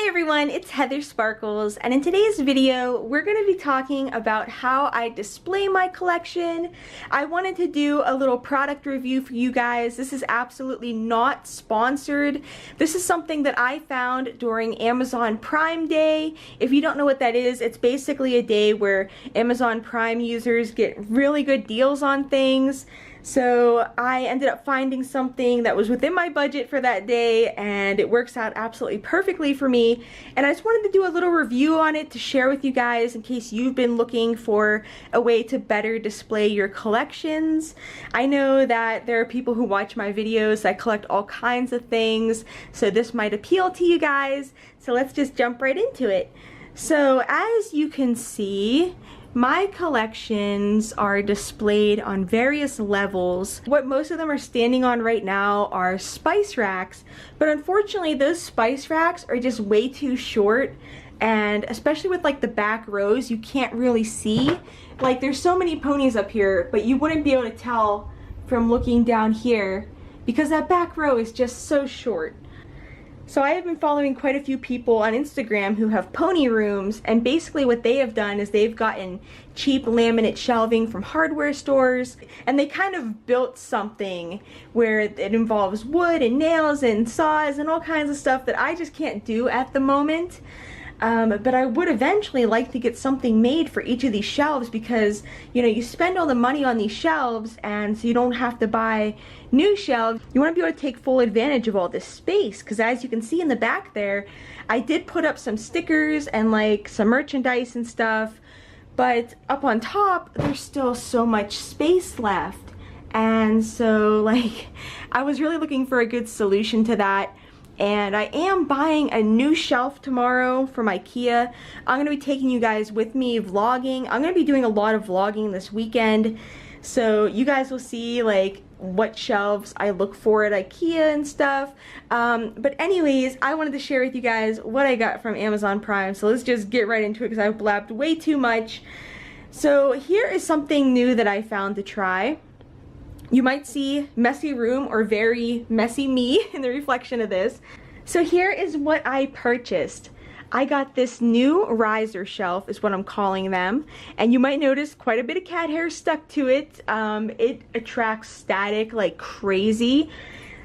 Hi everyone, it's Heather Sparkles, and in today's video we're going to be talking about how I display my collection. I wanted to do a little product review for you guys. This is absolutely not sponsored. This is something that I found during Amazon Prime Day. If you don't know what that is, it's basically a day where Amazon Prime users get really good deals on things. So I ended up finding something that was within my budget for that day, and it works out absolutely perfectly for me. And I just wanted to do a little review on it to share with you guys in case you've been looking for a way to better display your collections. I know that there are people who watch my videos that collect all kinds of things, so this might appeal to you guys. So let's just jump right into it. So as you can see, my collections are displayed on various levels. What most of them are standing on right now are spice racks, but unfortunately those spice racks are just way too short, and especially with like the back rows, you can't really see. Like there's so many ponies up here, but you wouldn't be able to tell from looking down here because that back row is just so short. So I have been following quite a few people on Instagram who have pony rooms, and basically what they have done is they've gotten cheap laminate shelving from hardware stores, and they kind of built something where it involves wood and nails and saws and all kinds of stuff that I just can't do at the moment. But I would eventually like to get something made for each of these shelves because, you know, you spend all the money on these shelves and so you don't have to buy new shelves. You want to be able to take full advantage of all this space because as you can see in the back there, I did put up some stickers and like some merchandise and stuff, but up on top there's still so much space left. And so like I was really looking for a good solution to that. And I am buying a new shelf tomorrow from IKEA. I'm going to be taking you guys with me vlogging. I'm going to be doing a lot of vlogging this weekend. So you guys will see like what shelves I look for at IKEA and stuff. But anyways, I wanted to share with you guys what I got from Amazon Prime. So let's just get right into it because I've blabbed way too much. So here is something new that I found to try. You might see messy room or very messy me in the reflection of this. So here is what I purchased. I got this new riser shelf is what I'm calling them. And you might notice quite a bit of cat hair stuck to it. It attracts static like crazy.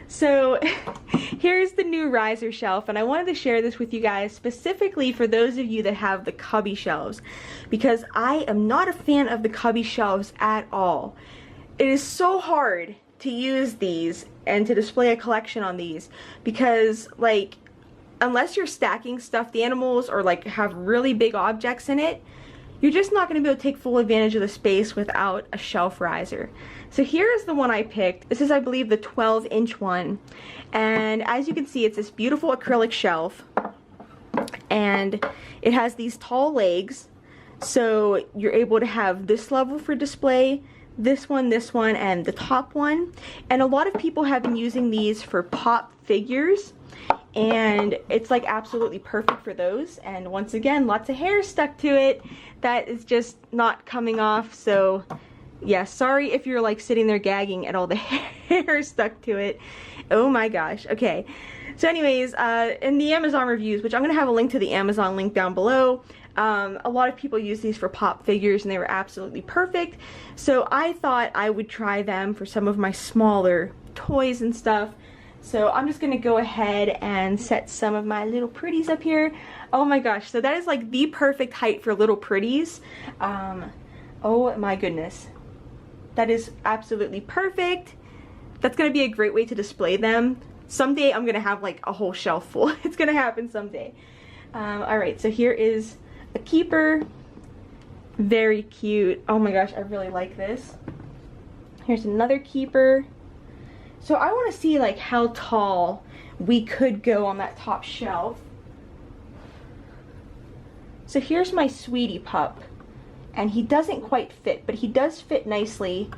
So here's the new riser shelf, and I wanted to share this with you guys specifically for those of you that have the cubby shelves because I am not a fan of the cubby shelves at all. It is so hard to use these and to display a collection on these because like unless you're stacking stuffed animals or like have really big objects in it, you're just not going to be able to take full advantage of the space without a shelf riser. So here is the one I picked. This is I believe the 12-inch one, and as you can see it's this beautiful acrylic shelf and it has these tall legs, so you're able to have this level for display, this one, and the top one. And a lot of people have been using these for pop figures, and it's like absolutely perfect for those. And once again, lots of hair stuck to it that is just not coming off. So yeah, sorry if you're like sitting there gagging at all the hair stuck to it. Oh my gosh. Okay, so anyways, in the Amazon reviews, which I'm gonna have a link to the Amazon link down below, a lot of people use these for pop figures and they were absolutely perfect. So I thought I would try them for some of my smaller toys and stuff. So I'm just gonna go ahead and set some of my little pretties up here. Oh my gosh, so that is like the perfect height for little pretties. Oh my goodness. That is absolutely perfect. That's gonna be a great way to display them. Someday I'm gonna have like a whole shelf full. It's gonna happen someday. Alright, so here is a keeper. Very cute. Oh my gosh, I really like this. Here's another keeper. So I want to see like how tall we could go on that top shelf. So here's my sweetie pup, and he doesn't quite fit, but he does fit nicely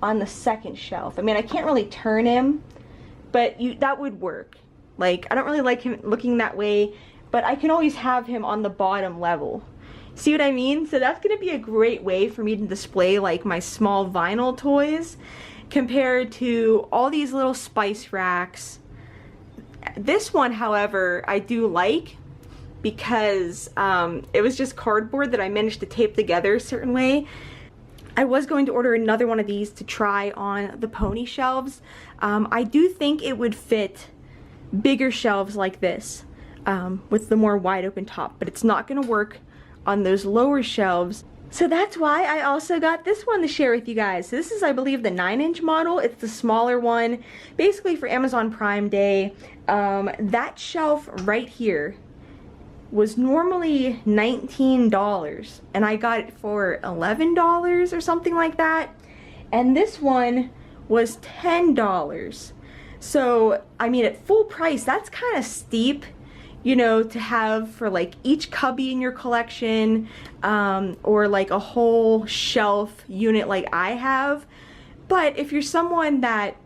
on the second shelf. I mean, I can't really turn him, but that would work. Like, I don't really like him looking that way, but I can always have him on the bottom level. See what I mean? So that's going to be a great way for me to display like my small vinyl toys compared to all these little spice racks. This one, however, I do like, because it was just cardboard that I managed to tape together a certain way. I was going to order another one of these to try on the pony shelves. I do think it would fit bigger shelves like this with the more wide open top, but it's not going to work on those lower shelves. So that's why I also got this one to share with you guys. So this is, I believe, the 9-inch model. It's the smaller one, basically for Amazon Prime Day. That shelf right here was normally $19 and I got it for $11 or something like that. And this one was $10. So, I mean, at full price, that's kind of steep, you know, to have for like each cubby in your collection, or like a whole shelf unit like I have. But if you're someone that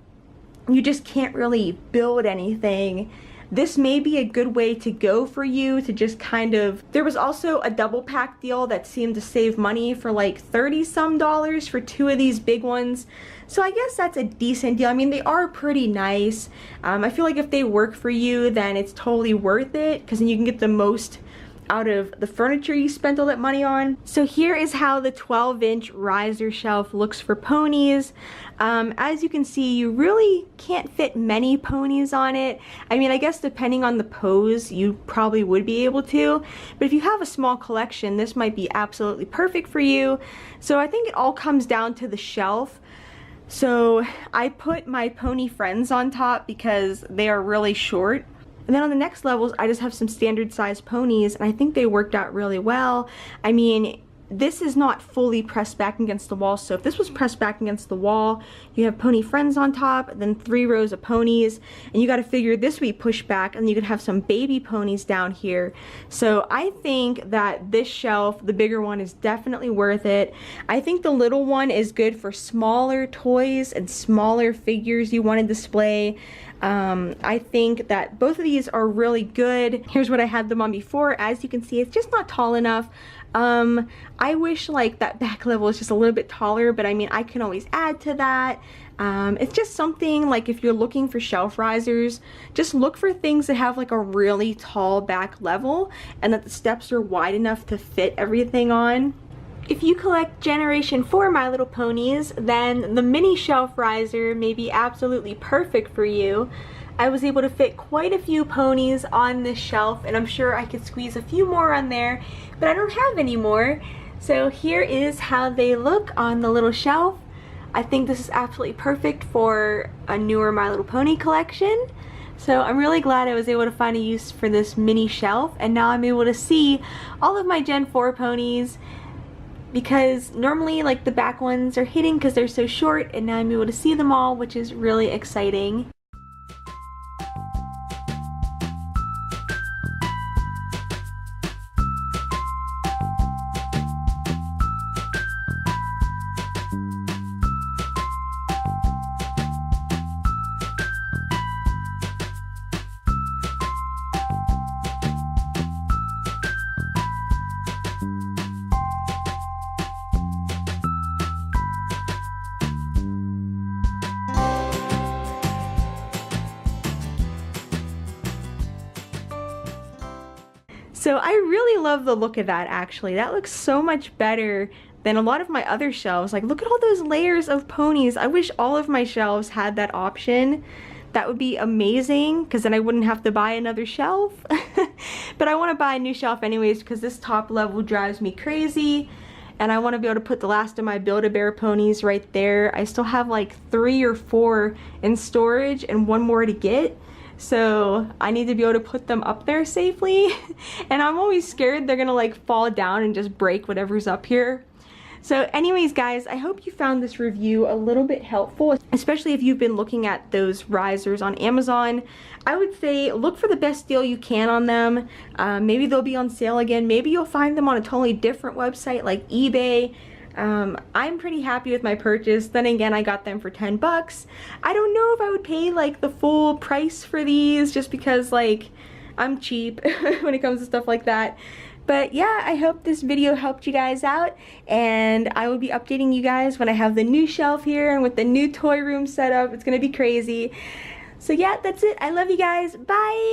you just can't really build anything, this may be a good way to go for you to just kind of... There was also a double pack deal that seemed to save money for like 30 some dollars for 2 of these big ones. So I guess that's a decent deal. I mean, they are pretty nice. I feel like if they work for you, then it's totally worth it, because then you can get the most out of the furniture you spent all that money on. So here is how the 12-inch riser shelf looks for ponies. As you can see, you really can't fit many ponies on it. I mean, I guess depending on the pose, you probably would be able to, but if you have a small collection, this might be absolutely perfect for you. So I think it all comes down to the shelf. So I put my pony friends on top because they are really short. And then on the next levels, I just have some standard size ponies, and I think they worked out really well. I mean, this is not fully pressed back against the wall, so if this was pressed back against the wall, you have pony friends on top, then 3 rows of ponies, and you got to figure this would be pushed back, and you could have some baby ponies down here. So I think that this shelf, the bigger one, is definitely worth it. I think the little one is good for smaller toys and smaller figures you want to display. I think that both of these are really good. Here's what I had them on before. As you can see, it's just not tall enough. I wish like that back level is just a little bit taller, but I mean, I can always add to that. It's just something like if you're looking for shelf risers, just look for things that have like a really tall back level and that the steps are wide enough to fit everything on. If you collect Generation 4 My Little Ponies, then the mini shelf riser may be absolutely perfect for you. I was able to fit quite a few ponies on this shelf, and I'm sure I could squeeze a few more on there, but I don't have any more. So here is how they look on the little shelf. I think this is absolutely perfect for a newer My Little Pony collection. So I'm really glad I was able to find a use for this mini shelf, and now I'm able to see all of my Gen 4 ponies, because normally like the back ones are hidden because they're so short, and now I'm able to see them all, which is really exciting. So I really love the look of that, actually. That looks so much better than a lot of my other shelves. Like, look at all those layers of ponies. I wish all of my shelves had that option. That would be amazing, because then I wouldn't have to buy another shelf. But I want to buy a new shelf anyways, because this top level drives me crazy. And I want to be able to put the last of my Build-A-Bear ponies right there. I still have like 3 or 4 in storage and 1 more to get. So I need to be able to put them up there safely. And I'm always scared they're gonna like fall down and just break whatever's up here. So anyways guys, I hope you found this review a little bit helpful, especially if you've been looking at those risers on Amazon. I would say look for the best deal you can on them. Maybe they'll be on sale again. Maybe you'll find them on a totally different website like eBay. I'm pretty happy with my purchase. Then again, I got them for 10 bucks. I don't know if I would pay like the full price for these, just because like I'm cheap when it comes to stuff like that. But yeah, I hope this video helped you guys out, and I will be updating you guys when I have the new shelf here and with the new toy room set up. It's gonna be crazy. So yeah, that's it. I love you guys. Bye!